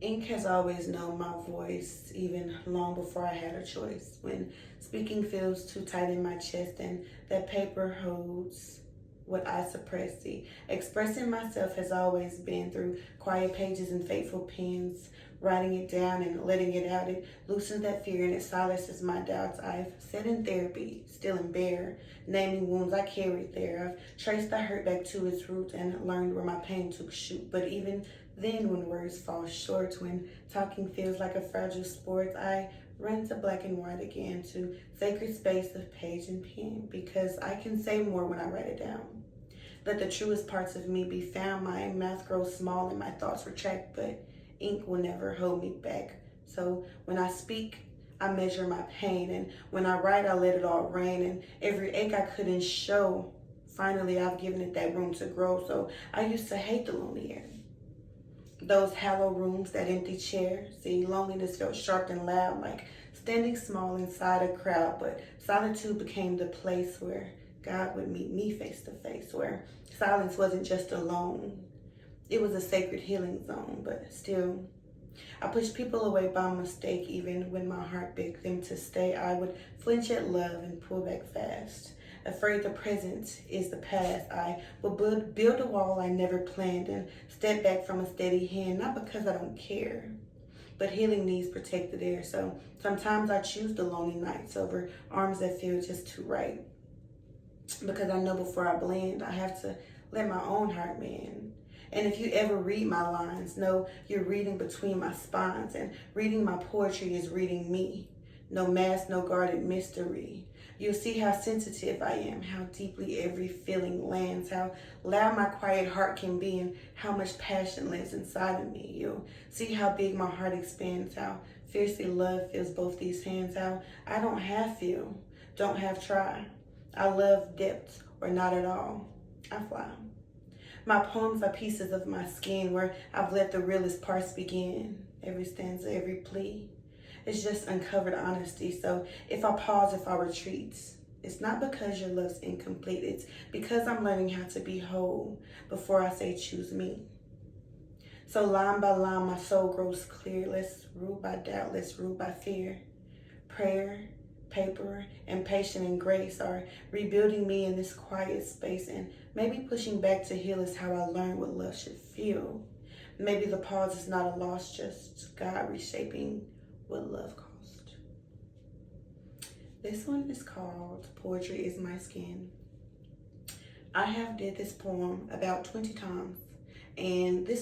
Ink has always known my voice, even long before I had a choice. When speaking feels too tight in my chest and that paper holds what I suppress. See, expressing myself has always been through quiet pages and faithful pens. Writing it down and letting it out, it loosens that fear and it silences my doubts. I've sat in therapy, still in bare, naming wounds I carried there. I've traced the hurt back to its roots and learned where my pain took shoot. But even then, when words fall short, when talking feels like a fragile sport, I run to black and white again, to sacred space of page and pen, because I can say more when I write it down. Let the truest parts of me be found. My mouth grows small and my thoughts retract, but ink will never hold me back. So when I speak, I measure my pain, and when I write, I let it all rain. And every ache I couldn't show, finally I've given it that room to grow. So I used to hate the lonely air, those hollow rooms, that empty chair. See, loneliness felt sharp and loud, like standing small inside a crowd. But solitude became the place where God would meet me face to face, where silence wasn't just alone. It was a sacred healing zone. But still, I pushed people away by mistake. Even when my heart begged them to stay, I would flinch at love and pull back fast. Afraid the present is the past, I would build a wall I never planned and step back from a steady hand, not because I don't care, but healing needs protected air. So sometimes I choose the lonely nights over arms that feel just too right, because I know before I blend, I have to let my own heart mend. And if you ever read my lines, know you're reading between my spines, and reading my poetry is reading me. No mask, no guarded mystery. You'll see how sensitive I am, how deeply every feeling lands, how loud my quiet heart can be, and how much passion lives inside of me. You'll see how big my heart expands, how fiercely love fills both these hands, how I don't have feel, don't have try. I love depth or not at all. I fly. My poems are pieces of my skin where I've let the realest parts begin. Every stanza, every plea. It's just uncovered honesty. So if I pause, if I retreat, it's not because your love's incomplete. It's because I'm learning how to be whole before I say choose me. So line by line, my soul grows clear. Less ruled by doubt, less ruled by fear. Prayer, paper, and patience and grace are rebuilding me in this quiet space, and maybe pushing back to heal is how I learned what love should feel. Maybe the pause is not a loss, just God reshaping what love cost. This one is called Poetry is My Skin. I have did this poem about 20 times, and this